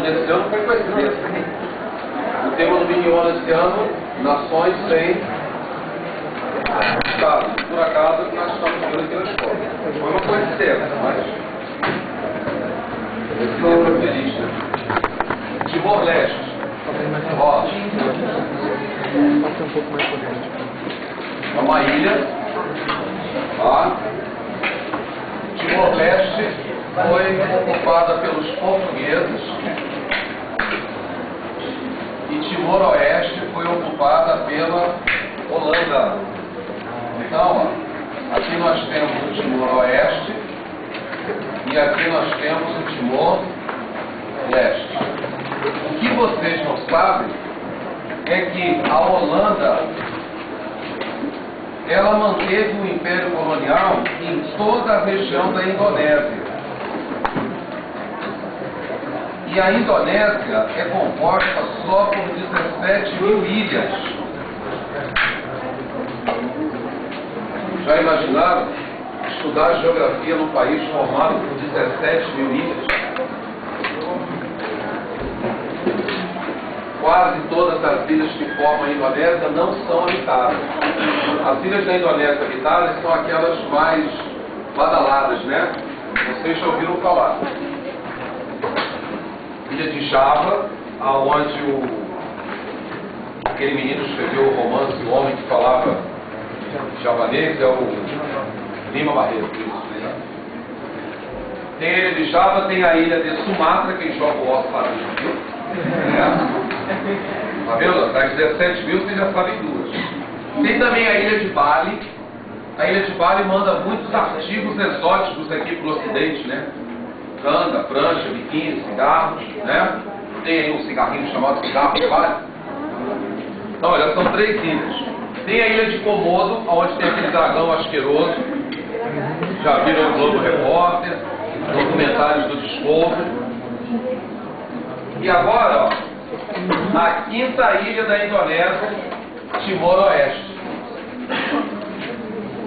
desse ano foi coincidência. O tema do Miniona desse ano, nações sem Estado. Por acaso, nós estamos vendo aqui na escola. Foi uma coincidência, mas esse livro é feliz, né? Timor-Leste. Ó, é uma ilha. Ó. Timor-Leste foi ocupada pelos portugueses e Timor-Oeste foi ocupada pela Holanda. Então, ó, aqui nós temos o Timor-Oeste e aqui nós temos o Timor-Leste. O que vocês não sabem é que a Holanda, ela manteve o Império Colonial em toda a região da Indonésia. E a Indonésia é composta só por 17.000 ilhas. Já imaginaram estudar geografia num país formado por 17.000 ilhas? Quase todas as ilhas que formam a Indonésia não são habitadas. As ilhas da Indonésia habitadas são aquelas mais badaladas, né? Vocês já ouviram falar. Ilha de Java, aonde aquele menino escreveu o romance O Homem que Falava Javanês, é o Lima Barreto. Tem a ilha de Java, tem a ilha de Sumatra, quem joga o osso lá no Rio. Tá vendo? Das 17 mil, vocês já sabem duas. Tem também a ilha de Bali. A ilha de Bali manda muitos artigos exóticos aqui para o Ocidente, né? Canga, prancha, biquíni, cigarros, né? Tem aí um cigarrinho chamado cigarro de Bali. Então, olha, são 3 ilhas. Tem a ilha de Komodo, onde tem aquele dragão asqueroso. Já viram o Globo Repórter, documentários do Discovery. E agora, ó, a 5ª ilha da Indonésia, Timor-Oeste.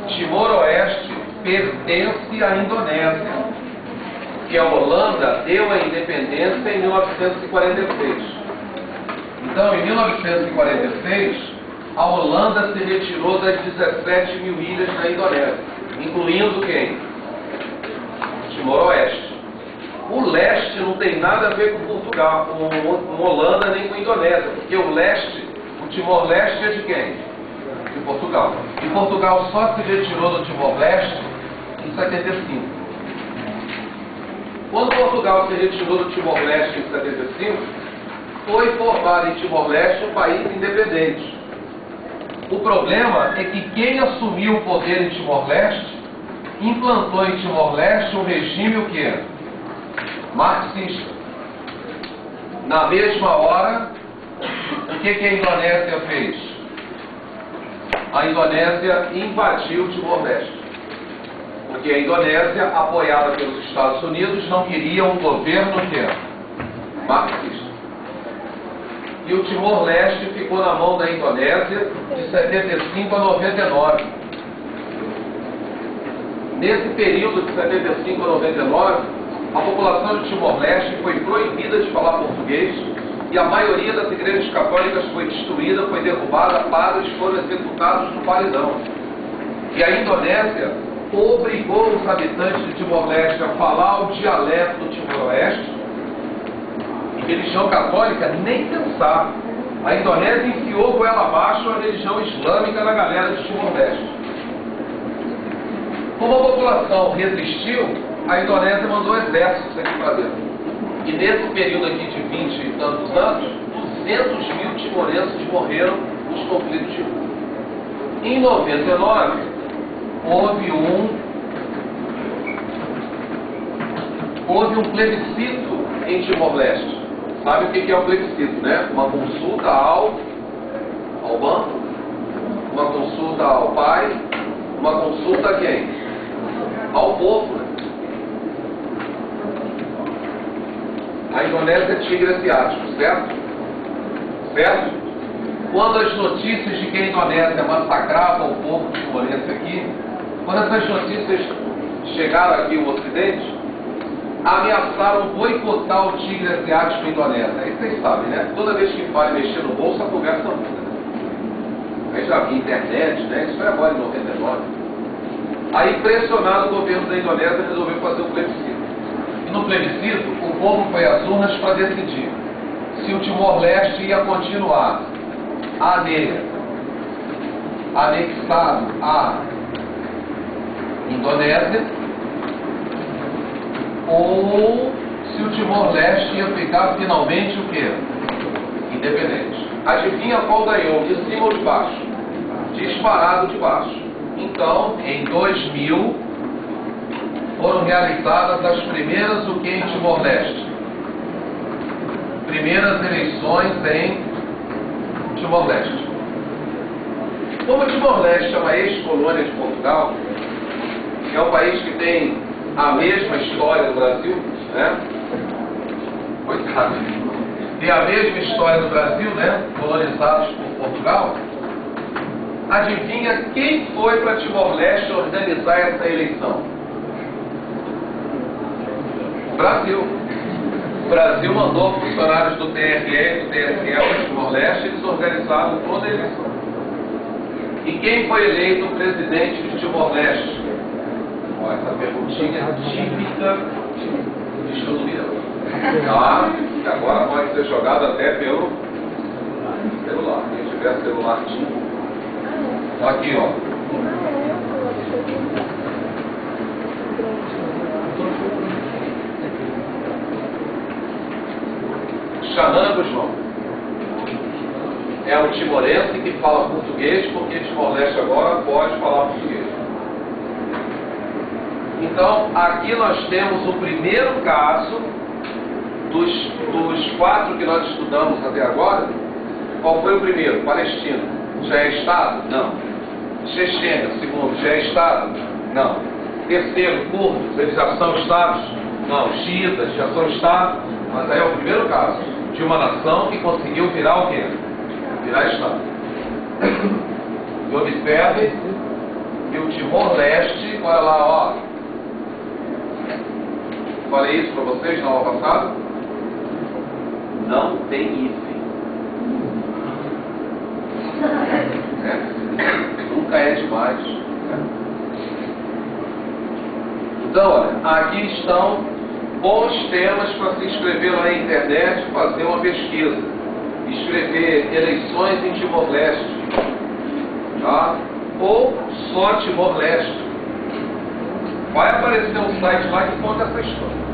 Timor-Oeste pertence à Indonésia, que a Holanda deu a independência em 1946. Então, em 1946, a Holanda se retirou das 17.000 ilhas da Indonésia, incluindo quem? Timor-Oeste. O leste não tem nada a ver com Portugal, com Holanda nem com Indonésia, porque o leste, o Timor-Leste é de quem? De Portugal. E Portugal só se retirou do Timor-Leste em 75. Quando Portugal se retirou do Timor-Leste em 75, foi formado em Timor-Leste um país independente. O problema é que quem assumiu o poder em Timor-Leste implantou em Timor-Leste um regime o quê? Marxista. Na mesma hora, o que a Indonésia fez? A Indonésia invadiu Timor-Leste. Porque a Indonésia, apoiada pelos Estados Unidos, não queria um governo marxista. E o Timor-Leste ficou na mão da Indonésia de 75 a 99. Nesse período de 75 a 99, a população de Timor-Leste foi proibida de falar português e a maioria das igrejas católicas foi destruída, foi derrubada, padres foram executados no paredão. E a Indonésia obrigou os habitantes de Timor-Leste a falar o dialeto do Timor-Oeste. E religião católica, nem pensar. A Indonésia enfiou goela abaixo a religião islâmica na galera de Timor-Leste. Como a população resistiu, a Indonésia mandou exércitos aqui para dentro. E nesse período aqui de 20 e tantos anos, 200.000 timorenses morreram nos conflitos de rua. Em 99, houve um plebiscito em Timor-Leste. Sabe o que é o plebiscito, né? Uma consulta ao banco, uma consulta ao pai, uma consulta a quem? Ao povo, né? A Indonésia é tigre asiático, certo? Certo? Quando as notícias de que a Indonésia massacrava o povo timorense aqui, quando essas notícias chegaram aqui ao Ocidente, ameaçaram boicotar o tigre asiático Indonésia. Aí vocês sabem, né? Toda vez que fala em mexer no bolso, a conversa muda. Aí já vi internet, né? Isso foi agora em 99. Aí, pressionado, o governo da Indonésia resolveu fazer um plebiscito. E no plebiscito, o povo foi às urnas para decidir se o Timor-Leste ia continuar anexado à Indonésia, ou se o Timor-Leste ia ficar finalmente o quê? Independente. Adivinha qual ganhou? De cima ou de baixo? Disparado de baixo. Então, em 2000, foram realizadas as primeiras o que em Timor-Leste? Primeiras eleições em Timor-Leste. Como Timor-Leste é uma ex-colônia de Portugal, é um país que tem a mesma história do Brasil, né? Coitado. Tem a mesma história do Brasil, né? Colonizados por Portugal. Adivinha quem foi para Timor-Leste organizar essa eleição? O Brasil. O Brasil mandou funcionários do TRE e do TSE para Timor-Leste, eles organizaram toda a eleição. E quem foi eleito presidente de Timor-Leste? Olha, essa perguntinha típica de estudo meu. Ah, que agora pode ser jogado até pelo celular. Quem tiver celular típico. Aqui, ó. Xanana Guzmão. É um timorense que fala português, porque Timor-Leste agora pode falar português. Então, aqui nós temos o primeiro caso dos 4 que nós estudamos até agora. Qual foi o primeiro? Palestina. Já é Estado? Não. Chechênia, segundo, já é Estado? Não. Terceiro, curdos, eles já são Estados? Não. Xiitas, já são Estado? Mas aí é o primeiro caso de uma nação que conseguiu virar o quê? Virar Estado. E observe que o Timor-Leste, olha lá, ó. Falei isso para vocês na aula passada? Não tem hífen. Nunca é demais. Então, olha, aqui estão bons temas para se inscrever lá na internet e fazer uma pesquisa. Escrever eleições em Timor-Leste, tá? Ou só Timor-Leste. Vai aparecer um site lá que conta essa história.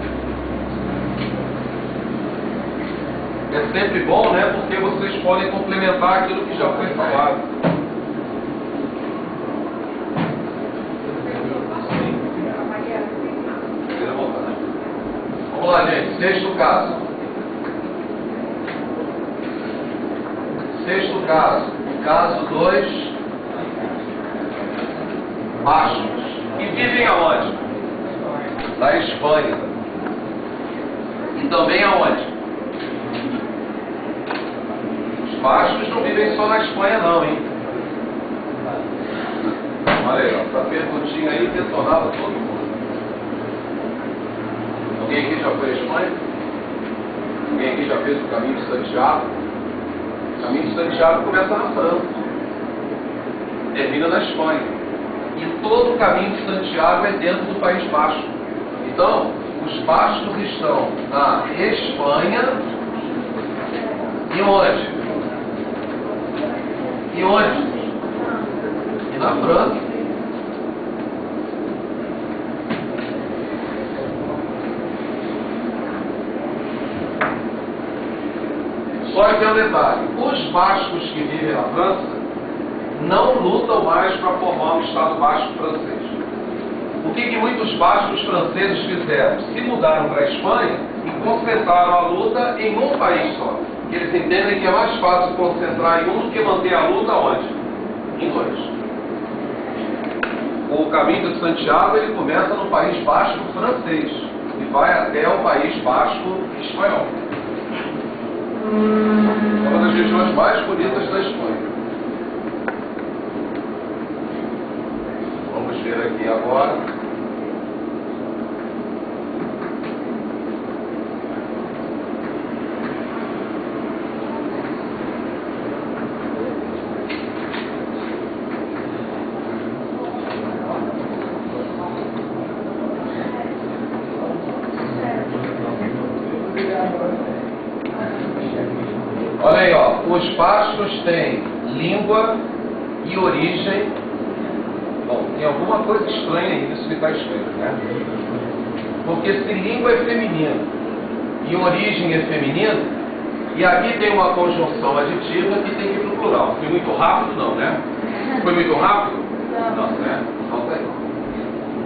É sempre bom, né? Porque vocês podem complementar aquilo que já foi falado. Vamos lá, gente. Sexto caso. Sexto caso. Caso 2. Machos. E vivem aonde? Na Espanha. E também aonde? Os machos não vivem só na Espanha não, hein? Olha aí, ó, essa perguntinha aí detonava todo mundo. Alguém aqui já foi à Espanha? Alguém aqui já fez o caminho de Santiago? O caminho de Santiago começa na França, termina na Espanha. E todo o caminho de Santiago é dentro do País Basco. Então, os bascos estão na Espanha e onde? E onde? E na França. Só que é um detalhe, os bascos que vivem na França não lutam mais para formar um Estado basco francês. O que muitos bascos franceses fizeram? Se mudaram para a Espanha e concentraram a luta em um país só. Eles entendem que é mais fácil concentrar em um do que manter a luta onde? Em dois. O caminho de Santiago ele começa no País Basco francês e vai até o País Basco espanhol. É uma das regiões mais bonitas da Espanha. Vamos ver aqui agora. Olha aí, ó. Os bascos têm língua e origem. Bom, tem alguma coisa estranha aí nisso que está escrito, né? Porque se língua é feminino e origem é feminino, e aqui tem uma conjunção aditiva que tem que ir para o plural. Foi muito rápido, não, né? Foi muito rápido? Não, né? Não tem.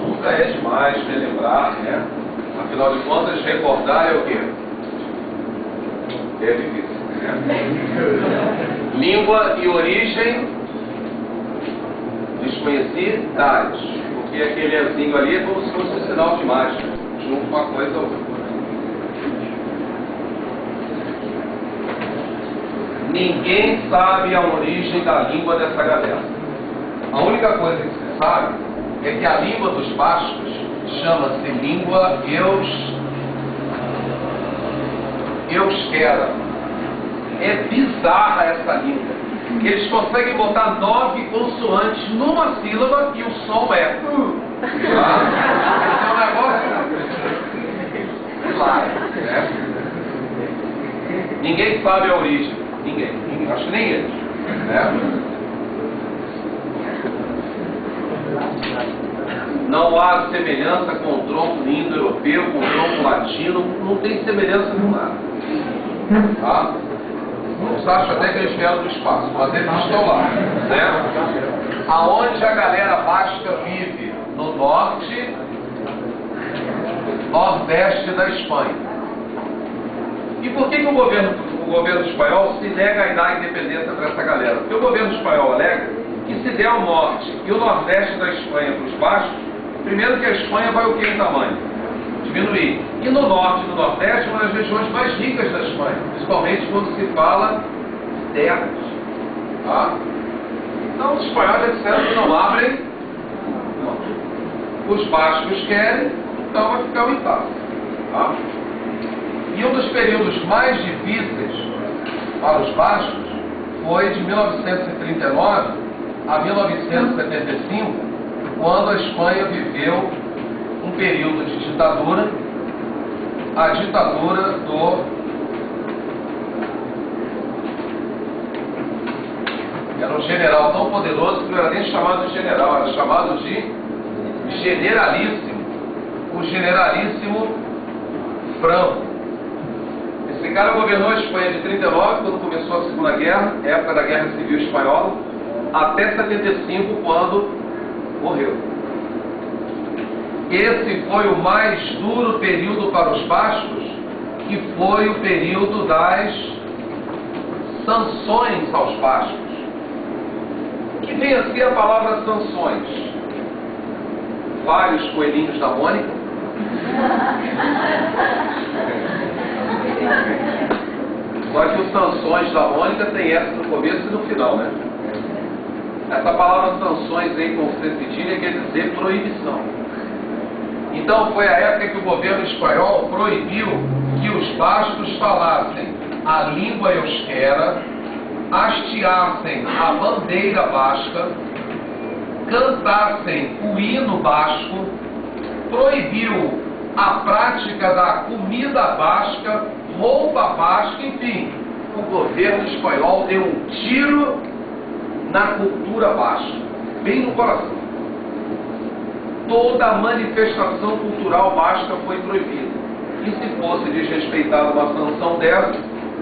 Nunca é demais relembrar, né? Afinal de contas, recordar é o quê? É difícil, né? Língua e origem desconhecidas, porque aquele azinho ali é como se fosse um sinal de mágica, junto com uma coisa ou outra. Ninguém sabe a origem da língua dessa galera. A única coisa que se sabe é que a língua dos bascos chama-se língua euskera. É bizarra essa língua. Eles conseguem botar 9 consoantes numa sílaba e o som é é um negócio claro, né? Ninguém sabe a origem. Ninguém. Acho que nem eles, né? Não há semelhança com o tronco indo-europeu, com o tronco latino. Não tem semelhança com nada, tá? Uns acham até que eles vieram do espaço, mas eles estão lá, né? Aonde a galera basca vive? No norte, nordeste da Espanha. E por que o governo espanhol se nega a dar independência para essa galera? Porque o governo espanhol alega que se der o norte e o nordeste da Espanha para os bascos, primeiro que a Espanha vai o que em tamanho? Diminuir. E no norte e no nordeste, uma das regiões mais ricas da Espanha, principalmente quando se fala terras. Tá? Então os espanhóis já disseram que não abrem. Não. Os bascos querem, então vai ficar o impasse. Tá? E um dos períodos mais difíceis para os bascos foi de 1939 a 1975, quando a Espanha viveu um período de ditadura, a ditadura do era um general tão poderoso que não era nem chamado de general, era chamado de generalíssimo, o generalíssimo Franco. Esse cara governou a Espanha de 39, quando começou a Segunda Guerra, época da Guerra Civil Espanhola, até 75, quando morreu. Esse foi o mais duro período para os bascos, que foi o período das sanções aos bascos. O que vem a ser a palavra sanções? Vários coelhinhos da Mônica. Só que os sanções da Mônica tem essa no começo e no final, né? Essa palavra sanções aí com C cedilha quer dizer proibição. Então foi a época que o governo espanhol proibiu que os bascos falassem a língua euskera, hasteassem a bandeira basca, cantassem o hino basco, proibiu a prática da comida basca, roupa basca, enfim. O governo espanhol deu um tiro na cultura basca, bem no coração. Toda manifestação cultural basca foi proibida. E se fosse desrespeitada uma sanção dessa,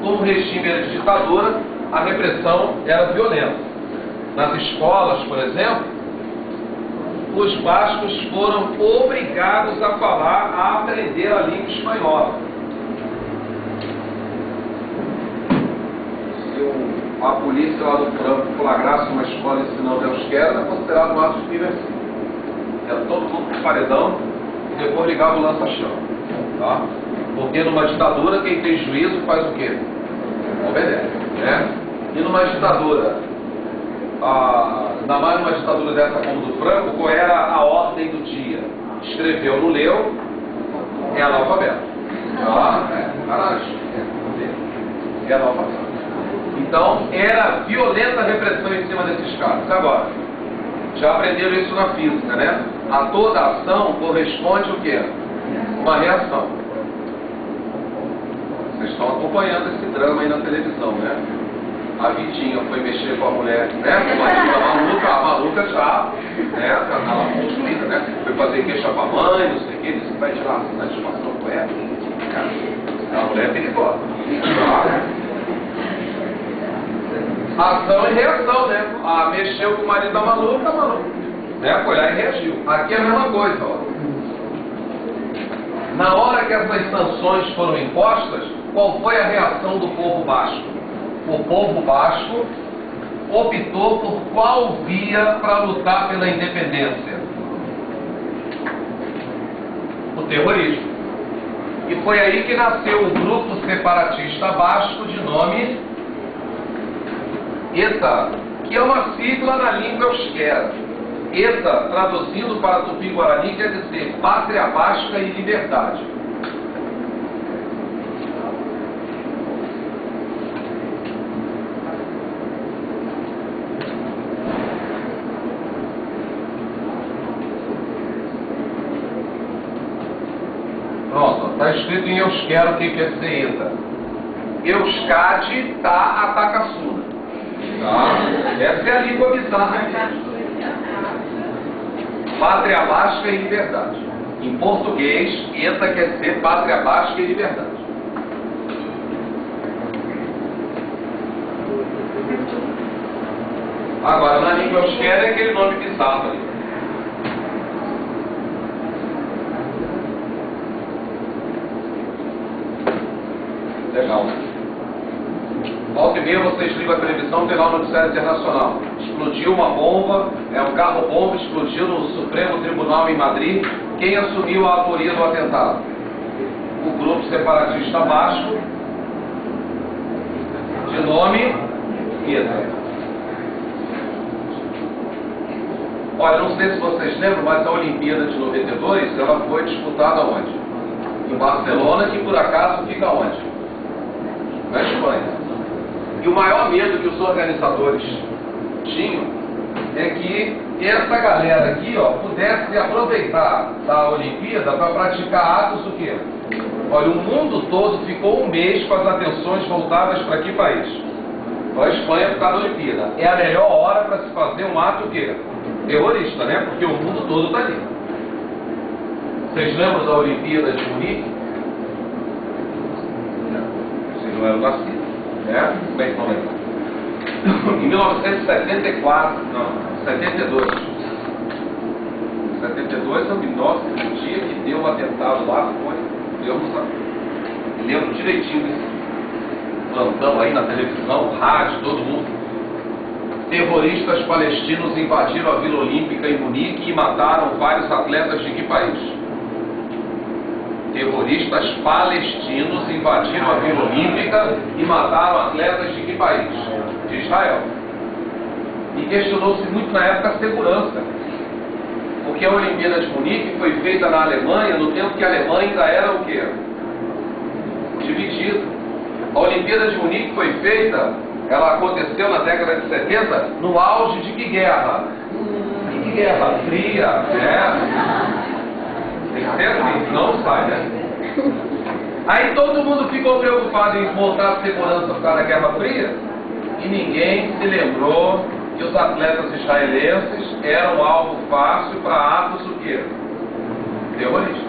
como o regime era de ditadura, a repressão era violenta. Nas escolas, por exemplo, os bascos foram obrigados a falar, a aprender a língua espanhola. Se a polícia lá do Franco flagrasse uma escola ensinando euskera, era considerado um ato subversivo. Era todo mundo com paredão e depois ligava o lança-chão. Tá? Porque numa ditadura, quem tem juízo faz o quê? Obedece. Né? E numa ditadura, ainda mais numa ditadura dessa como do Franco, qual era a ordem do dia? Escreveu, não leu, é analfabeto. Tá? É analfabeto. Então, era violenta a repressão em cima desses caras. Agora, já aprenderam isso na física, né? A toda ação corresponde o quê? Uma reação. Vocês estão acompanhando esse drama aí na televisão, né? A Vitinha foi mexer com a mulher, né? A maluca já, né? Já estava construída, né? Foi fazer queixa pra mãe, não sei o que, disse que vai tirar a satisfação com ela. A mulher é perigosa. Ação e reação, né? Mexeu com o marido da maluca, né? Foi lá e reagiu. Aqui é a mesma coisa, ó. Na hora que essas sanções foram impostas, qual foi a reação do povo basco? O povo basco optou por qual via para lutar pela independência? O terrorismo. E foi aí que nasceu o grupo separatista basco de nome ETA, que é uma sigla na língua euskera. ETA, traduzindo para Tupi-Guarani, quer dizer Pátria Basca e Liberdade. Pronto, está escrito em euskera o que quer dizer ETA. Euskadi tá Atacasuna. Tá? Essa é a língua bizarra aqui. Pátria Basca e Liberdade. Em português, ETA quer dizer Pátria Basca e Liberdade. Agora, na língua euskera é aquele nome bizarro ali. Legal. Volta e meia vocês ligam a televisão, tem lá o noticiário internacional. Explodiu uma bomba, um carro-bomba explodiu no Supremo Tribunal em Madrid. Quem assumiu a autoria do atentado? O grupo separatista basco, de nome ETA. Olha, não sei se vocês lembram, mas a Olimpíada de 92, ela foi disputada onde? Em Barcelona, que por acaso fica onde? Na Espanha. E o maior medo que os organizadores tinham é que essa galera aqui, ó, pudesse aproveitar da Olimpíada para praticar atos o quê? Olha, o mundo todo ficou um mês com as atenções voltadas para que país? Para a Espanha por causa da Olimpíada. É a melhor hora para se fazer um ato o quê? Terrorista, né? Porque o mundo todo está ali. Vocês lembram da Olimpíada de Munique? Vocês não eram nascidos. Né? Como é que não lembra? Em 1974, não, 72. 72 eu me nossa, o dia que deu o atentado lá foi, Deus não sabe. Lembro direitinho desse plantão aí na televisão, rádio, todo mundo. Terroristas palestinos invadiram a Vila Olímpica em Munique e mataram vários atletas de que país? Terroristas palestinos invadiram a Vila Olímpica e mataram atletas de que país? De Israel. E questionou-se muito na época a segurança. Porque a Olimpíada de Munique foi feita na Alemanha, no tempo que a Alemanha ainda era o quê? Dividida. A Olimpíada de Munique foi feita, ela aconteceu na década de 70, no auge de que guerra? De que guerra? Fria, né? Tem que ser assim, não sai, né? Aí todo mundo ficou preocupado em montar a segurança por causa da Guerra Fria e ninguém se lembrou que os atletas israelenses eram alvo fácil para atos o quê? Terroristas.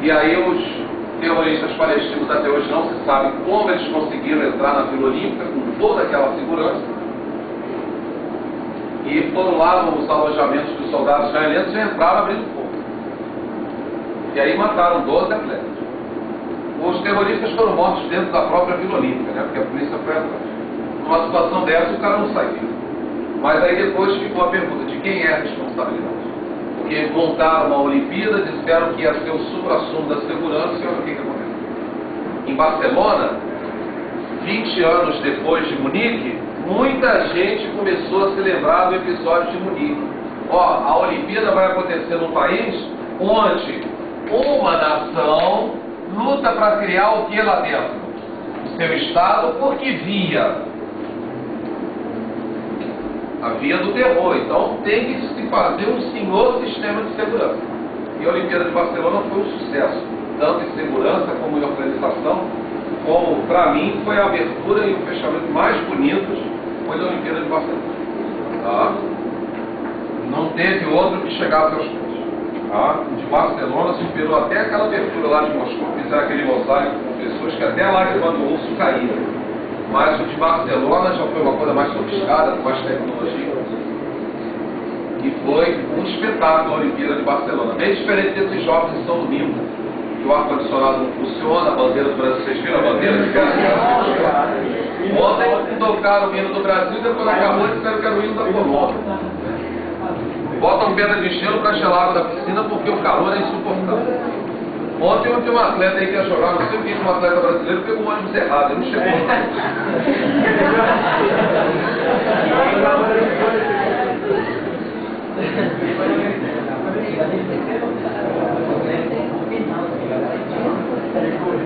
E aí os terroristas palestinos até hoje não se sabe como eles conseguiram entrar na Vila Olímpica com toda aquela segurança. E foram lá nos alojamentos dos soldados israelenses e entraram abrindo fogo. E aí mataram 12 atletas. Os terroristas foram mortos dentro da própria Vila Olímpica, né? Porque a polícia foi atrás. Numa situação dessa, o cara não saiu. Mas aí depois ficou a pergunta de quem é a responsabilidade. Porque montaram uma Olimpíada, disseram que ia ser o supra-sumo da segurança, e olha o que aconteceu. Em Barcelona, 20 anos depois de Munique, muita gente começou a se lembrar do episódio de Munique. Ó, a Olimpíada vai acontecer num país onde uma nação luta para criar o que lá dentro? O seu Estado, porque via a via do terror. Então tem que se fazer um senhor sistema de segurança. E a Olimpíada de Barcelona foi um sucesso, tanto em segurança como em organização. para mim, foi a abertura e o fechamento mais bonitos, foi da Olimpíada de Barcelona. Tá? Não teve outro que chegasse aos pés. Tá? De Barcelona superou até aquela abertura lá de Moscou, fizeram aquele mosaico com pessoas que até a lágrima do urso caíram. Mas o de Barcelona já foi uma coisa mais sofisticada, com mais tecnologia. E foi um espetáculo a Olimpíada de Barcelona. Bem diferente desses jogos de São Domingo, que o ar-condicionado não funciona, a bandeira do Brasil, vocês viram a bandeira de casa? Ontem tocaram o hino do Brasil, depois acabou e disseram que era o hino da Colômbia. Botam pedra de gelo para gelar a água da piscina porque o calor é insuportável. Ontem eu tinha um atleta aí que ia jogar, não sei o que, um atleta brasileiro pegou um ônibus errado, ele não chegou.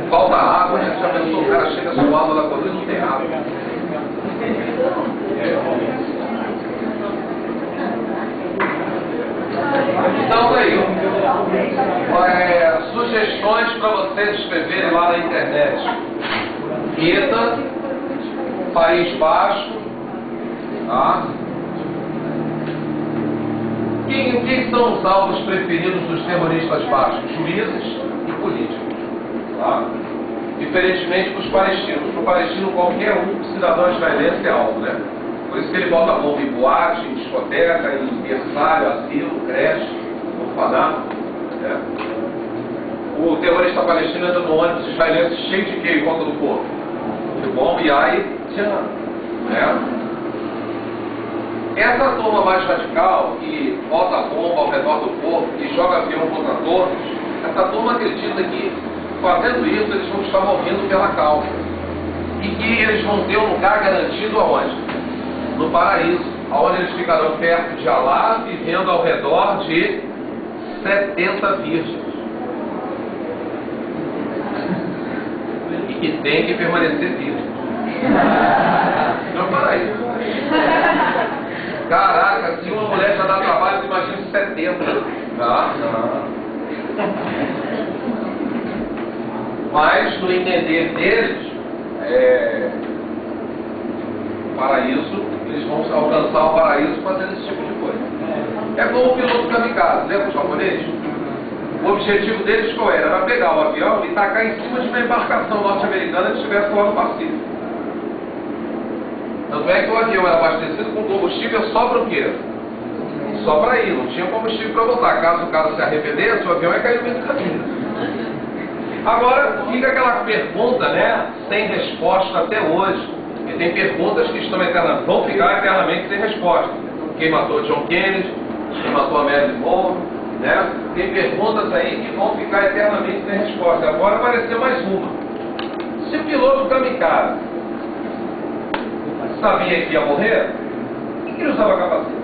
Falta água, né? Já pensou, o cara chega suado da coluna e não tem água. Então aí, sugestões para vocês escreverem lá na internet. ETA, País Basco, tá? Quem são os alvos preferidos dos terroristas bascos? Juízes e políticos. Tá? Diferentemente dos palestinos. Para o palestino, qualquer cidadão israelense é alvo, né? Por isso que ele bota a bomba em boate, em discoteca, em berçário, asilo, creche, orfanato. Né? O terrorista palestino anda no ônibus israelense cheio de quê em volta do corpo? De bomba e aí, tchan, né? Essa turma mais radical, que bota a bomba ao redor do corpo e joga avião contra todos, essa turma acredita que, fazendo isso, eles vão estar morrendo pela causa. E que eles vão ter um lugar garantido aonde? No paraíso, onde eles ficarão perto de Alá, vivendo ao redor de 70 virgens. E que tem que permanecer virgem. Não é o paraíso. Caraca, se uma mulher já dá trabalho, imagina 70. Tá? Mas, no entender deles, paraíso, eles vão alcançar o paraíso fazendo esse tipo de coisa. É como o piloto kamikaze, lembra o japonês? O objetivo deles qual era? Era pegar o avião e tacar em cima de uma embarcação norte-americana que estivesse lá no Pacífico. Tanto é que o avião era abastecido com combustível só para o quê? Só para ir, não tinha combustível para voltar. Caso o cara se arrependesse, o avião ia cair no meio do caminho. Agora, fica aquela pergunta, né? Sem resposta até hoje. E tem perguntas que estão eternamente, vão ficar eternamente sem resposta. Quem matou John Kennedy? Quem matou a Marilyn Monroe? Né? Tem perguntas aí que vão ficar eternamente sem resposta. Agora apareceu mais uma. Se o piloto kamikaze sabia que ia morrer, por que ele usava capacete?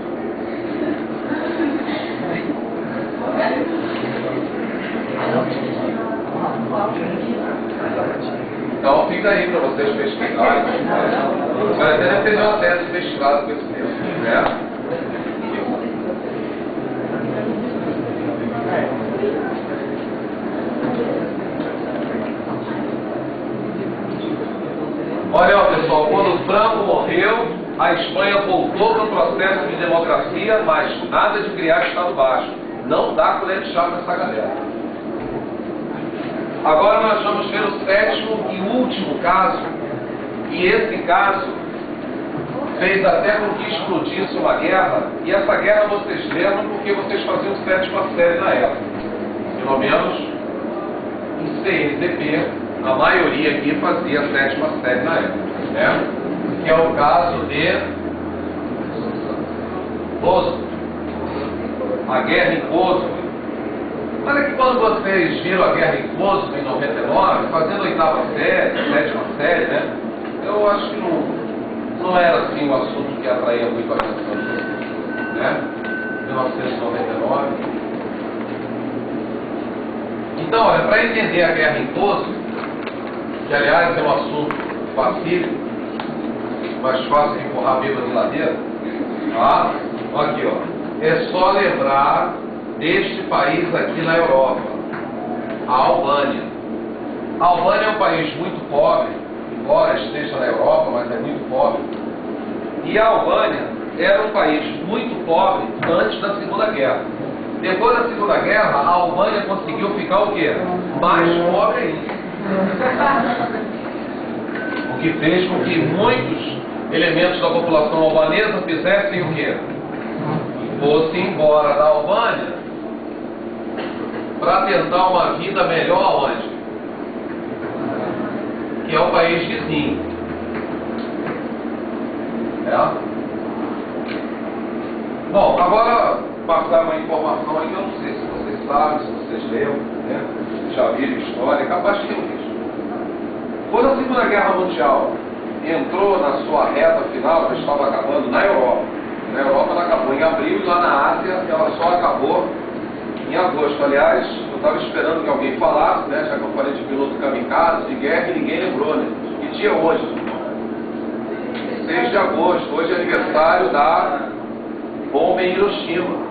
Então fica aí para vocês pesquisarem. Vai até depender uma tese investigada com esse tema, né? Olha, pessoal, quando Franco morreu, a Espanha voltou para o processo de democracia, mas nada de criar Estado Baixo. Não dá colher de chá nessa galera. Agora nós vamos ver o sétimo e último caso, e esse caso fez até com que explodisse uma guerra, e essa guerra vocês lembram porque vocês faziam sétima série na época. Pelo menos em CNTP, a maioria aqui fazia a sétima série na época, né? Que é o caso de Kosovo, a guerra em Kosovo. Olha que quando vocês viram a guerra em Kosovo em 99, fazendo a oitava série, sétima série, né? Eu acho que não era assim um assunto que atraía muito a atenção de vocês, né? 1999. Então, olha, para entender a guerra em Kosovo, que aliás é um assunto fácil, mais fácil de empurrar bêbado de ladeira, tá? Aqui, ó. É só lembrar deste país aqui na Europa, a Albânia. A Albânia é um país muito pobre, embora esteja na Europa, mas é muito pobre. E a Albânia era um país muito pobre antes da Segunda Guerra. Depois da Segunda Guerra, a Albânia conseguiu ficar o quê? Mais pobre ainda. O que fez com que muitos elementos da população albanesa fizessem o quê? Fossem embora da Albânia para tentar uma vida melhor onde? Que é o país vizinho. Bom, agora passar uma informação aí que eu não sei se vocês sabem, se vocês leram, né? Já viram história, capaz de ter visto. Quando a Segunda Guerra Mundial entrou na sua reta final, ela estava acabando na Europa. Na Europa ela acabou em abril e lá na Ásia ela só acabou em agosto. Aliás, eu estava esperando que alguém falasse, né? Já que eu falei de piloto kamikaze, de guerra, e ninguém lembrou, né? Que dia é hoje? 6 de agosto. Hoje é aniversário da bomba em Hiroshima.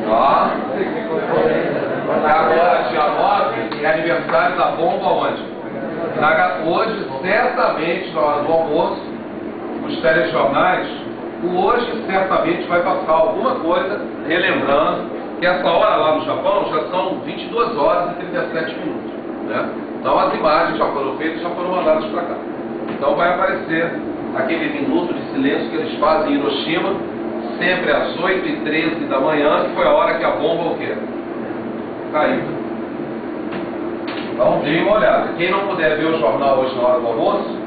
Tá? Agora, dia 9, é aniversário da bomba onde? Hoje, certamente, na hora do almoço, os telejornais, o hoje certamente vai passar alguma coisa relembrando que essa hora lá no Japão já são 22 horas e 37 minutos. Né? Então as imagens já foram feitas e já foram mandadas para cá. Então vai aparecer aquele minuto de silêncio que eles fazem em Hiroshima, sempre às 8h13 da manhã, que foi a hora que a bomba o quê? Caiu. Então dê uma olhada. Quem não puder ver o jornal hoje na hora do almoço,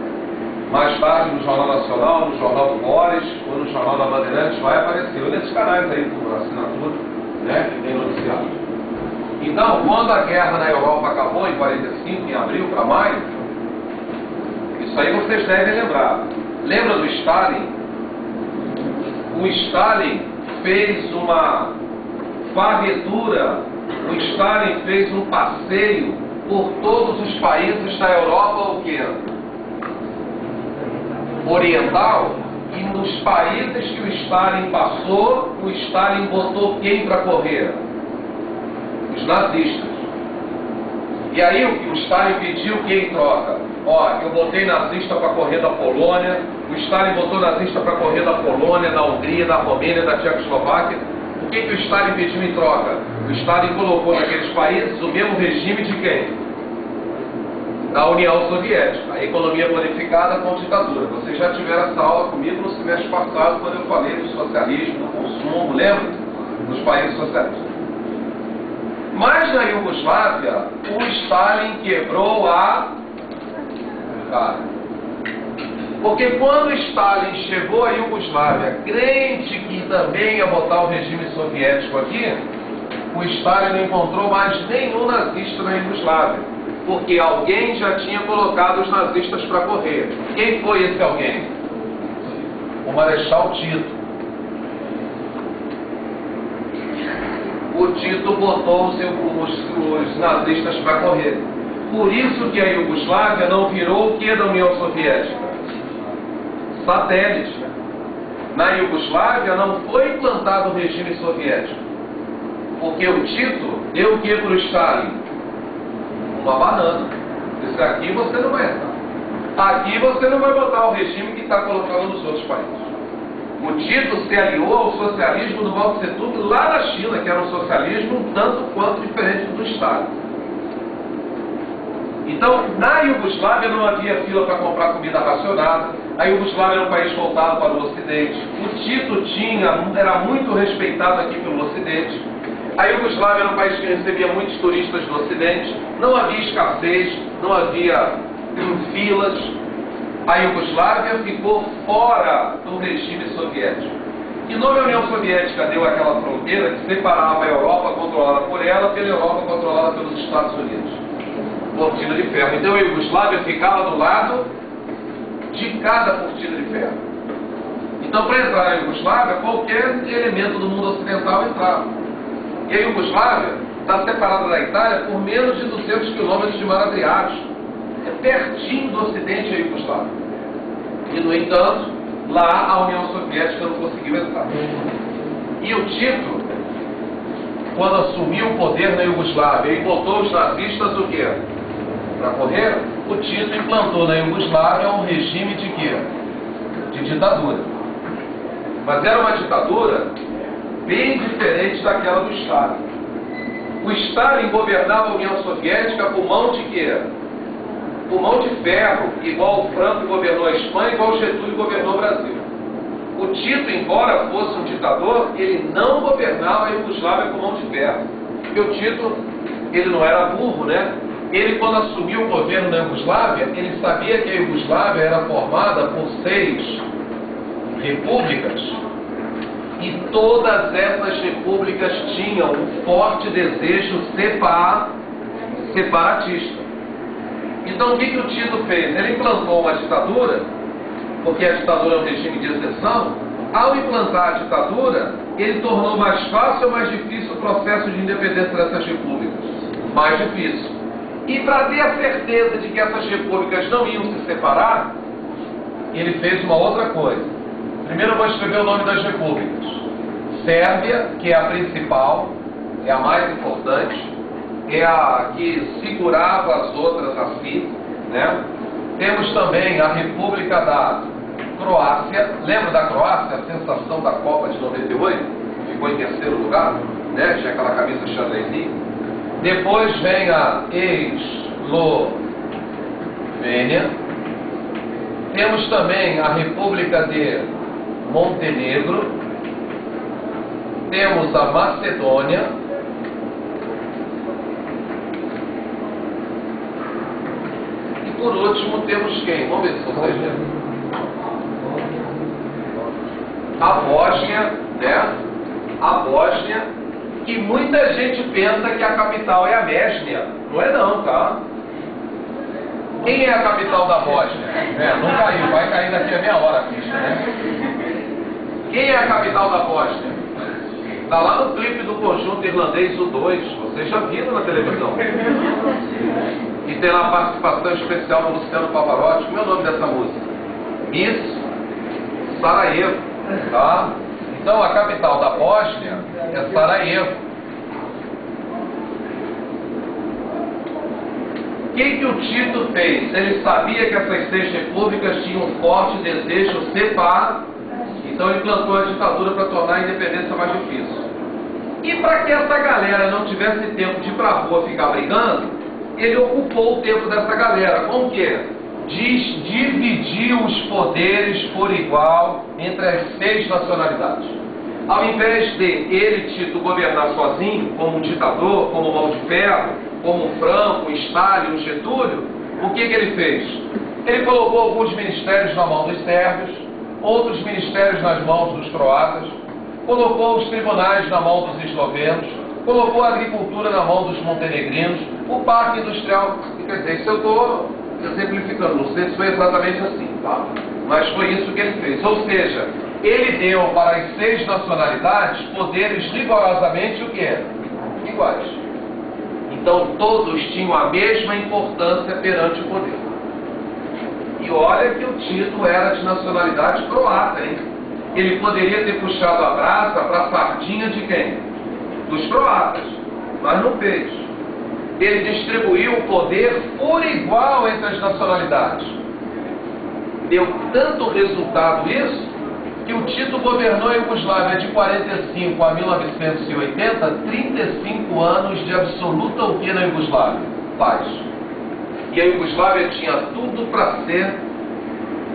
mais tarde no Jornal Nacional, no Jornal do Boris ou no Jornal da Bandeirantes vai aparecer. Ou nesses canais aí por assinatura, né, que tem noticiado. Então, quando a guerra na Europa acabou em 45, em abril para maio, isso aí vocês devem lembrar. Lembra do Stalin? O Stalin fez uma varredura, o Stalin fez um passeio por todos os países da Europa, o quê? Oriental, e nos países que o Stalin passou, o Stalin botou quem para correr? Os nazistas. E aí o Stalin pediu quem troca? Ó, eu botei nazista para correr da Polônia, o Stalin botou nazista para correr da Polônia, da Hungria, da Romênia, da Tchecoslováquia. O que o Stalin pediu em troca? O Stalin colocou naqueles países o mesmo regime de quem? Da União Soviética, a economia bonificada com ditadura. Vocês já tiveram essa aula comigo no semestre passado, quando eu falei do socialismo, do consumo, lembra? Nos países socialistas. Mas na Iugoslávia, o Stalin quebrou a cara. Porque quando Stalin chegou à Iugoslávia, crente que também ia botar o regime soviético aqui, o Stalin não encontrou mais nenhum nazista na Iugoslávia. Porque alguém já tinha colocado os nazistas para correr. Quem foi esse alguém? O Marechal Tito. O Tito botou os nazistas para correr. Por isso que a Iugoslávia não virou o que da União Soviética? Satélite. Na Iugoslávia não foi implantado o regime soviético. Porque o Tito deu o que para o Stalin? Uma banana. Disse, aqui você não vai entrar. Aqui você não vai botar o regime que está colocando nos outros países. O Tito se aliou ao socialismo do Mao Tse Tung lá na China, que era um socialismo um tanto quanto diferente do Stalin. Então, na Iugoslávia não havia fila para comprar comida racionada. A Iugoslávia era um país voltado para o Ocidente. O Tito era muito respeitado aqui pelo Ocidente. A Iugoslávia era um país que recebia muitos turistas do Ocidente. Não havia escassez, não havia filas. A Iugoslávia ficou fora do regime soviético. E não a União Soviética deu aquela fronteira que separava a Europa controlada por ela pela Europa controlada pelos Estados Unidos. Cortina de ferro. Então a Iugoslávia ficava do lado de cada cortina de ferro. Então, para entrar na Iugoslávia, qualquer elemento do mundo ocidental entrava. E a Iugoslávia está separada da Itália por menos de 200 quilômetros de mar Adriático. É pertinho do Ocidente a Iugoslávia. E, no entanto, lá a União Soviética não conseguiu entrar. E o Tito, quando assumiu o poder na Iugoslávia e botou os nazistas o quê? para correr, o Tito implantou na Iugoslávia um regime de quê? De ditadura. Mas era uma ditadura bem diferente daquela do Stalin. O Stalin governava a União Soviética por mão de quê? Por mão de ferro, igual o Franco governou a Espanha, igual o Getúlio governou o Brasil. O Tito, embora fosse um ditador, ele não governava a Iugoslávia com mão de ferro. Porque o Tito, ele não era burro, né? Ele, quando assumiu o governo na Iugoslávia, ele sabia que a Iugoslávia era formada por 6 repúblicas. E todas essas repúblicas tinham um forte desejo separatista. Então, o que o Tito fez? Ele implantou uma ditadura, porque a ditadura é um regime de exceção. Ao implantar a ditadura, ele tornou mais fácil ou mais difícil o processo de independência dessas repúblicas? Mais difícil. E para ter a certeza de que essas repúblicas não iam se separar, ele fez uma outra coisa. Primeiro eu vou escrever o nome das repúblicas. Sérvia, que é a principal, é a mais importante, é a que segurava as outras assim, né? Temos também a República da Croácia. Lembra da Croácia? A sensação da Copa de 98? Ficou em terceiro lugar, né? Tinha aquela camisa xadrezinha. Depois vem a Eslovênia. Temos também a República de Montenegro. Temos a Macedônia. E por último temos quem? Vamos ver se vocês lembram. A Bósnia, né? A Bósnia, que muita gente pensa que a capital é a Mesnia. Não é não, tá? Quem é a capital da Bósnia? Não caiu, vai cair daqui a meia hora a ficha, né? Quem é a capital da Bósnia? Está lá no clipe do conjunto irlandês, o 2. Vocês já viram na televisão. E tem lá a participação especial do Luciano Pavarotti. Como é o nome dessa música? Miss Sarajevo. Tá? Então a capital da Bósnia é Sarajevo. O que o Tito fez? Ele sabia que essas 6 repúblicas tinham um forte desejo separatista. Então ele implantou a ditadura para tornar a independência mais difícil. E para que essa galera não tivesse tempo de ir para a rua ficar brigando, ele ocupou o tempo dessa galera. Com o quê? Dividiu os poderes por igual entre as 6 nacionalidades. Ao invés de ele, Tito, governar sozinho, como um ditador, como mão de ferro, como um Franco, um Stalin, um Getúlio, o que ele fez? Ele colocou alguns ministérios na mão dos sérvios, outros ministérios nas mãos dos croatas, colocou os tribunais na mão dos eslovenos, colocou a agricultura na mão dos montenegrinos, o parque industrial. Quer dizer, isso eu estou exemplificando, não sei se foi exatamente assim, tá? Mas foi isso que ele fez. Ou seja, ele deu para as 6 nacionalidades poderes rigorosamente o quê? Iguais. Então todos tinham a mesma importância perante o poder. E olha que o Tito era de nacionalidade croata, hein? Ele poderia ter puxado a brasa para a sardinha de quem? Dos croatas, mas não fez. Ele distribuiu o poder por igual entre as nacionalidades. Deu tanto resultado isso, que o Tito governou a Iugoslávia de 45 a 1980, 35 anos de absoluta o que na Iugoslávia? Paz. E a Iugoslávia tinha tudo para ser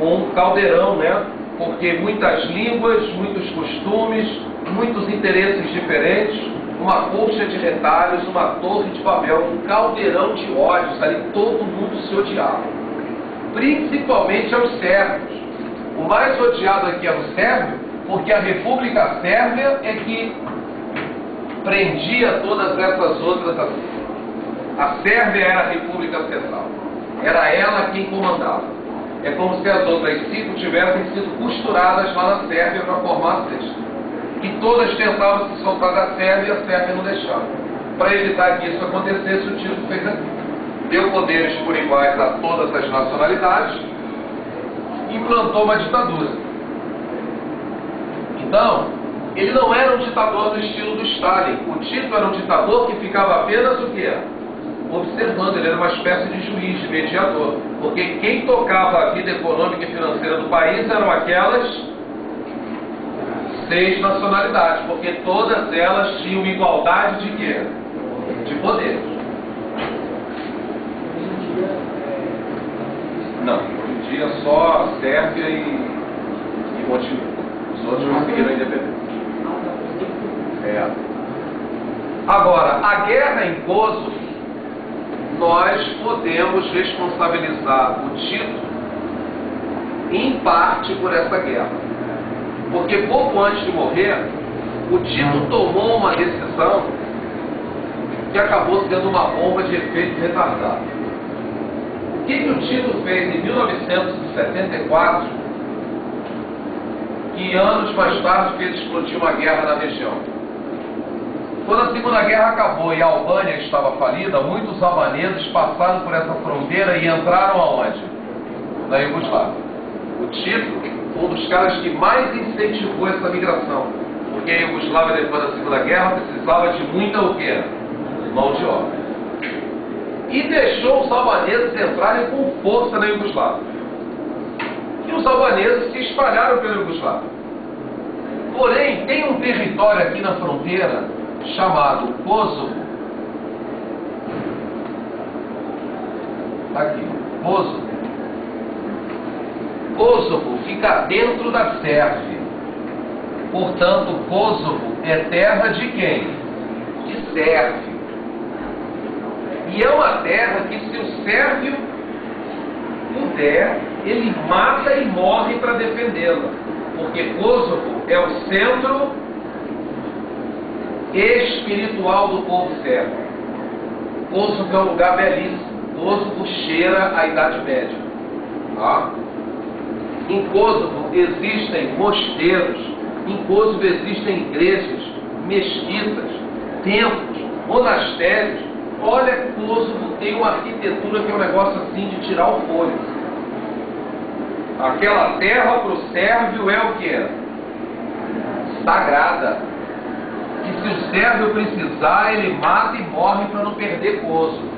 um caldeirão, né? Porque muitas línguas, muitos costumes, muitos interesses diferentes, uma colcha de retalhos, uma torre de Babel, um caldeirão de ódios, ali todo mundo se odiava. Principalmente aos sérvios. O mais odiado aqui era o sérvio, porque a República Sérvia é que prendia todas essas outras assim. A Sérvia era a República Central. Era ela quem comandava. É como se as outras 5 tivessem sido costuradas lá na Sérvia para formar a 6ª. E todas tentavam se soltar da Sérvia e a Sérvia não deixava. Para evitar que isso acontecesse, o Tito fez aqui. Deu poderes por iguais a todas as nacionalidades, implantou uma ditadura. Então, ele não era um ditador do estilo do Stalin. O Tito era um ditador que ficava apenas o quê? observando, ele era uma espécie de juiz, de mediador, porque quem tocava a vida econômica e financeira do país eram aquelas 6 nacionalidades, porque todas elas tinham igualdade de quê? De poderes. Não, hoje em dia só Sérvia e Montenegro. Os outros conseguiram a independência. Agora, a guerra em Kosovo, nós podemos responsabilizar o Tito, em parte, por essa guerra. Porque pouco antes de morrer, o Tito tomou uma decisão que acabou sendo uma bomba de efeito retardado. O que o Tito fez em 1974, que anos mais tarde fez explodir uma guerra na região? Quando a Segunda Guerra acabou e a Albânia estava falida, muitos albaneses passaram por essa fronteira e entraram aonde? Na Iugoslávia. O Tito foi um dos caras que mais incentivou essa migração, porque a Iugoslávia, depois da Segunda Guerra, precisava de muita o quê? Mão de obra. E deixou os albaneses entrarem com força na Iugoslávia. E os albaneses se espalharam pela Iugoslávia. Porém, tem um território aqui na fronteira chamado Kosovo. Aqui, Kosovo. Kosovo fica dentro da Sérvia. Portanto, Kosovo é terra de quem? De Sérvio. E é uma terra que, se o sérvio puder, ele mata e morre para defendê-la. Porque Kosovo é o centro espiritual do povo sérvio. Kosovo é um lugar belíssimo. Kosovo cheira a Idade Média. Tá? Em Kosovo existem mosteiros, em Kosovo existem igrejas, mesquitas, templos, monastérios. Olha, Kosovo tem uma arquitetura que é um negócio assim de tirar o fôlego. Aquela terra para o sérvio é o que? Sagrada. E se o sérvio precisar, ele mata e morre para não perder Kosovo.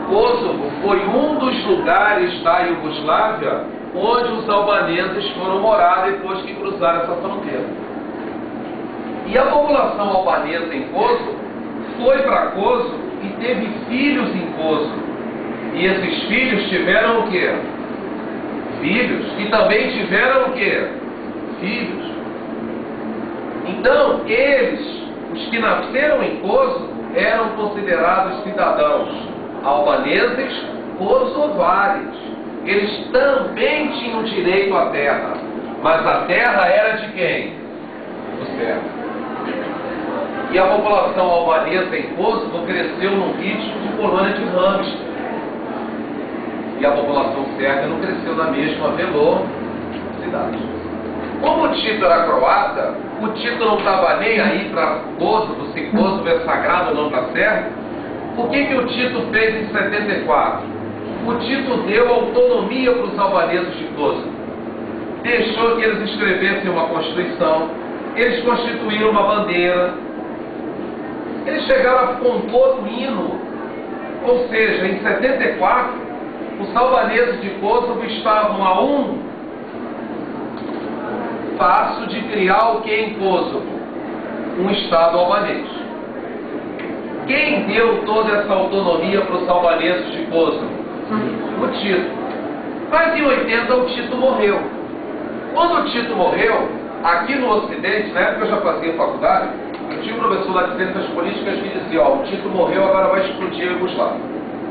Kosovo foi um dos lugares da Iugoslávia onde os albaneses foram morar depois que cruzaram essa fronteira. E a população albanesa em Kosovo foi para Kosovo e teve filhos em Kosovo. E esses filhos tiveram o quê? Filhos. E também tiveram o quê? Filhos. Então, eles, os que nasceram em Kosovo, eram considerados cidadãos albaneses kosovares. Eles também tinham direito à terra, mas a terra era de quem? Do sérvio. E a população albanesa em Kosovo cresceu num ritmo de colônia de hamster. E a população sérvia não cresceu na mesma velocidade. Como o Tito era croata, o Tito não estava nem aí para Kosovo, se Kosovo é sagrado ou não para Sérvia. O que o Tito fez em 74? O Tito deu autonomia para os albaneses de Kosovo. Deixou que eles escrevessem uma constituição, eles constituíram uma bandeira, eles chegaram a compor um hino. Ou seja, em 74, os albaneses de Kosovo estavam a um passo de criar o que em Kosovo? Um Estado albanês. Quem deu toda essa autonomia para os albaneses de Kosovo? O Tito. Mas em 80 o Tito morreu. Quando o Tito morreu, aqui no Ocidente, na época eu já fazia faculdade, eu tinha um professor lá de ciências políticas que dizia, ó, o Tito morreu, agora vai explodir a Iugoslávia.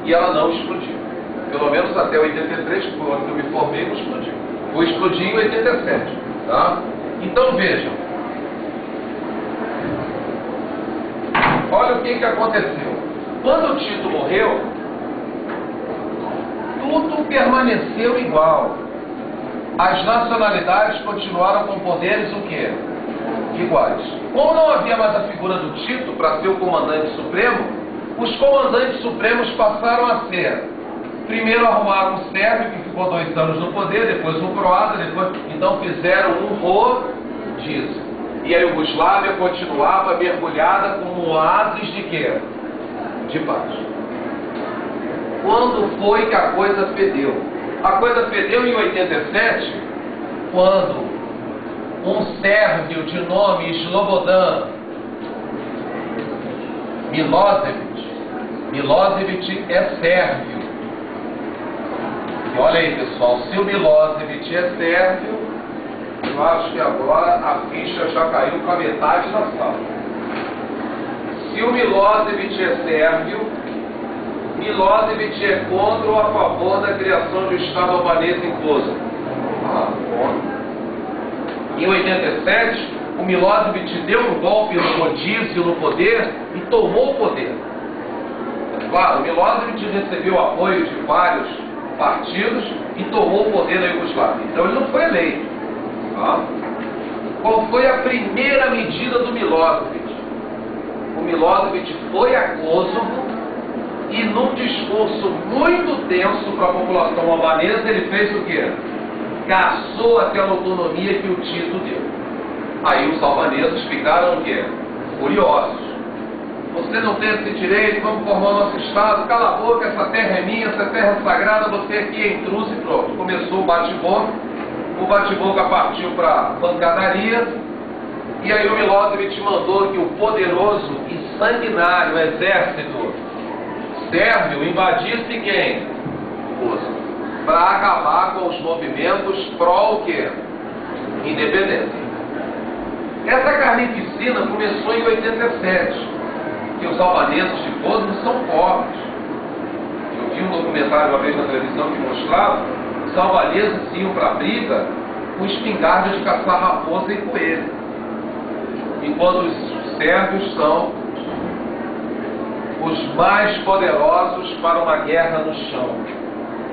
E ela não explodiu. Pelo menos até 83, que foi o ano que eu me formei, não explodiu. Foi explodir em 87. Tá? Então vejam. Olha o que aconteceu. Quando o Tito morreu, tudo permaneceu igual. As nacionalidades continuaram com poderes o quê? Iguais. Como não havia mais a figura do Tito para ser o comandante supremo, os comandantes supremos passaram a ser, primeiro arrumaram um sérvio que ficou 2 anos no poder, depois um croata, então fizeram um rodízio. E a Iugoslávia continuava mergulhada como um oásis de quê? De paz. quando foi que a coisa fedeu? A coisa fedeu em 87, quando um sérvio de nome Slobodan Milosevic é sérvio. E olha aí, pessoal, se o Milosevic é sérvio, eu acho que agora a ficha já caiu para metade da sala. Se o Milosevic é sérvio, Milosevic é contra ou a favor da criação de um Estado albanês em Kosovo? Em 87, o Milosevic deu um golpe no rodízio no poder e tomou o poder. Claro, o Milosevic recebeu apoio de vários partidos e tomou o poder na Iugoslávia. Então ele não foi eleito. Tá? Qual foi a primeira medida do Milosevic? O Milosevic foi a Kosovo e, num discurso muito tenso para a população albanesa, ele fez o quê? Caçou aquela autonomia que o Tito deu. Aí os albaneses ficaram o quê? Furiosos. Você não tem esse direito, vamos formar o nosso Estado, cala a boca, essa terra é minha, essa terra é sagrada, você aqui é intruso e pronto. Começou o bate-boca, o bate-boca partiu para pancadaria, e aí o Milosevic mandou que o poderoso e sanguinário exército sérvio invadisse quem? Kosovo. Para acabar com os movimentos pró o quê? Independência. Essa carnificina começou em 87, que os albaneses de Kosovo são pobres. Eu vi um documentário uma vez na televisão que mostrava que os albaneses iam para a briga com espingardas de caçar raposa e coelho, enquanto os sérvios são os mais poderosos para uma guerra no chão.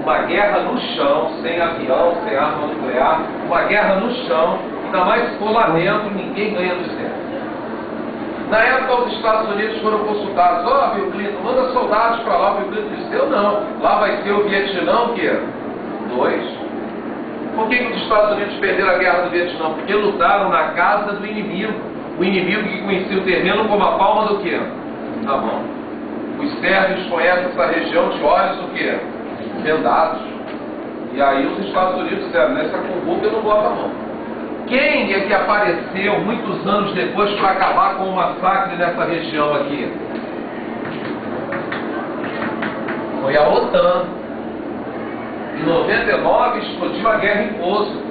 Uma guerra no chão, sem avião, sem arma nuclear, uma guerra no chão, ainda mais se for lá dentro, ninguém ganha dos sérvios. Na época, os Estados Unidos foram consultados. Bill Clinton, manda soldados para lá. O Bill Clinton disse, eu não. Lá vai ser o Vietnã, o quê? 2. Por que os Estados Unidos perderam a guerra do Vietnã? Porque lutaram na casa do inimigo. O inimigo que conhecia o terreno como a palma do quê? Da mão. Os sérvios conhecem essa região de olhos o quê? Vendados. E aí os Estados Unidos disseram, nessa cumbuca eu não boto a mão. Quem é que apareceu muitos anos depois para acabar com o massacre nessa região aqui? Foi a OTAN. Em 99 explodiu a guerra em Kosovo.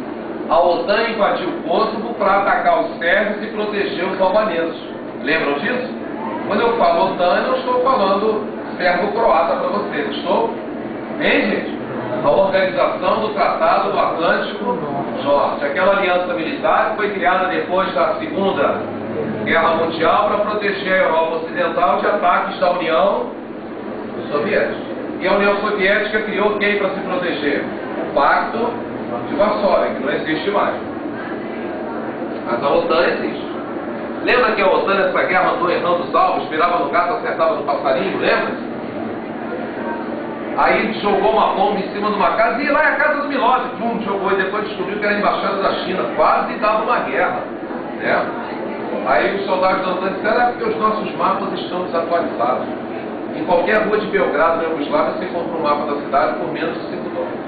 A OTAN invadiu Kosovo para atacar os sérvios e proteger os albaneses. Lembram disso? Quando eu falo OTAN, eu não estou falando sérvio-croata para vocês. Estou? Hein, gente? A Organização do Tratado do Atlântico Norte. Aquela aliança militar que foi criada depois da Segunda Guerra Mundial para proteger a Europa Ocidental de ataques da União Soviética. E a União Soviética criou quem para se proteger? O Pacto de Varsóvia, que não existe mais. Mas a OTAN existe. Lembra que a OTAN nessa guerra andou errando os alvos, virava no gato, acertava no passarinho, lembra? Aí ele jogou uma bomba em cima de uma casa, e lá é a casa do Milosevic, jogou, e depois descobriu que era a embaixada da China, quase dava uma guerra, né? Aí os soldados da OTAN disseram, é porque os nossos mapas estão desatualizados. Em qualquer rua de Belgrado, na Iugoslávia, você encontra um mapa da cidade por menos de 5 dólares.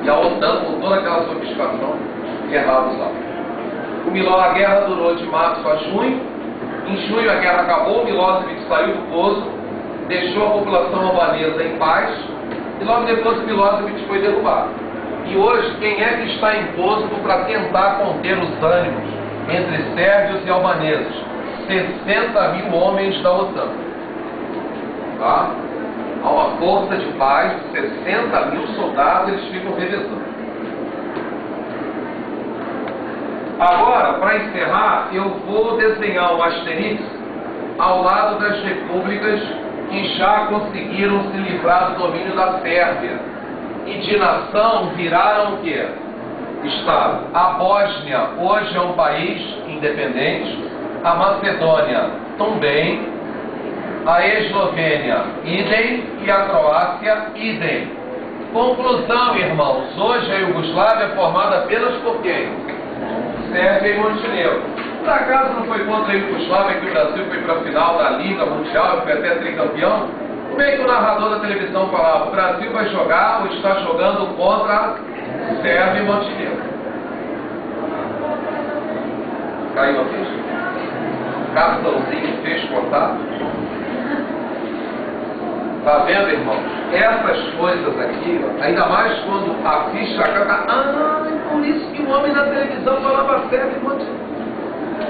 E a OTAN, com toda aquela sofisticação, guerrava os alvos. A guerra durou de março a junho. Em junho a guerra acabou, o Milosevic saiu do Kosovo, deixou a população albanesa em paz, e logo depois o Milosevic foi derrubado. E hoje, quem é que está em Kosovo para tentar conter os ânimos entre sérvios e albaneses? 60 mil homens da OTAN. Tá? Há uma força de paz, 60 mil soldados, eles ficam revezando. Agora, para encerrar, eu vou desenhar um asterisco ao lado das repúblicas que já conseguiram se livrar do domínio da Sérvia. E de nação viraram o quê? Estado. A Bósnia hoje é um país independente. A Macedônia também. A Eslovênia, idem. E a Croácia, idem. Conclusão, irmãos. Hoje a Iugoslávia é formada apenas por quem? Sérvia e Montenegro. Por acaso não foi contra a Iugoslávia que o Brasil foi para a final da Liga Mundial e foi até tricampeão? Como é que o narrador da televisão falava? O Brasil vai jogar ou está jogando contra Sérvia e Montenegro? Caiu a ficha? Cartãozinho fez contato? Tá vendo, irmãos? Essas coisas aqui, ainda mais quando a ficha cai, por isso que o homem na televisão falava Sérvia e Montenegro.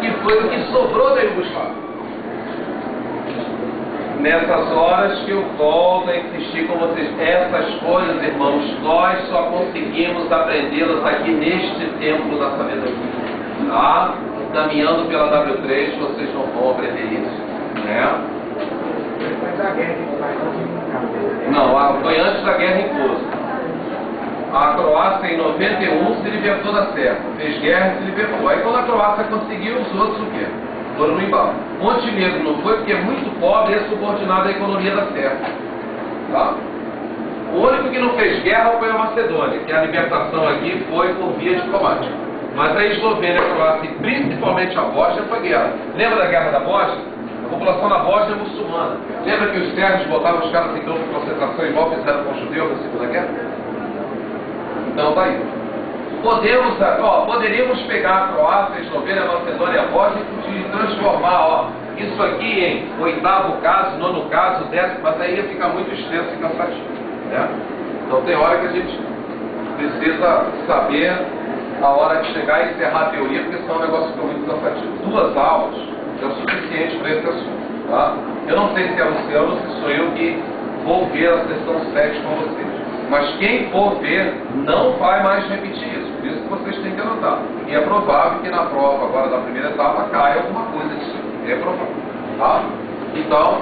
Que foi o que sobrou da Iugoslávia. Nessas horas que eu volto a insistir com vocês, essas coisas, irmãos, nós só conseguimos aprendê-las aqui neste templo da sabedoria, tá? Caminhando pela W3, vocês não vão aprender isso, né? Não, foi antes da guerra em curso. A Croácia em 91 se libertou da Sérvia, fez guerra e se libertou. Aí quando a Croácia conseguiu, os outros o quê? Foram no embalo. Montenegro não foi porque é muito pobre e é subordinado à economia da Sérvia. Tá? O único que não fez guerra foi a Macedônia, que a libertação aqui foi por via diplomática. Mas a Eslovênia, a Croácia e principalmente a Bósnia foi guerra. Lembra da guerra da Bósnia? A população da Bósnia é muçulmana. Lembra que os sérvios botavam os caras em campo de concentração igual fizeram com os judeus na Segunda Guerra? Então tá aí. Poderíamos pegar a Croácia, a Eslovênia, a Macedônia e a Bósnia e transformar isso aqui em 8º caso, 9º caso, 10º, mas aí ia ficar muito extenso e cansativo. Né? Então tem hora que a gente precisa saber a hora de chegar e encerrar a teoria, porque senão o negócio fica muito cansativo. 2 aulas é o suficiente para esse assunto. Tá? Eu não sei se é o Luciano ou se sou eu que vou ver a sessão 7 com vocês. Mas quem for ver, não vai mais repetir isso. Por isso que vocês têm que anotar. E é provável que na prova agora da primeira etapa caia alguma coisa disso. É provável. Tá? Então,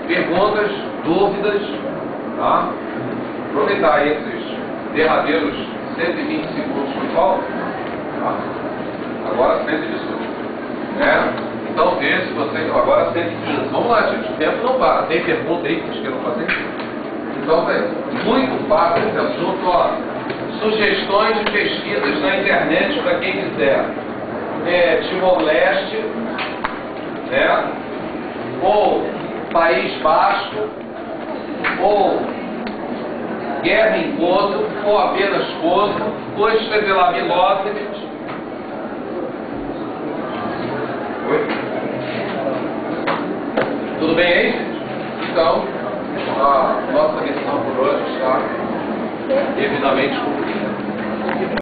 perguntas, dúvidas, tá? Aproveitar esses derradeiros 120 segundos que faltam. Tá? Agora 118. Né? Então veja se vocês. Agora 115. Vamos lá, gente. O tempo não para. Tem pergunta aí que vocês queiram fazer? Então, muito fácil esse assunto, ó. Sugestões de pesquisas na internet para quem quiser. Timor-Leste, né? Ou País Basco, ou Guerra em Kosovo, ou apenas Kosovo, ou escrever lá Milosevic. Oi? Tudo bem aí, gente? Então, a nossa missão por hoje está devidamente cumprida.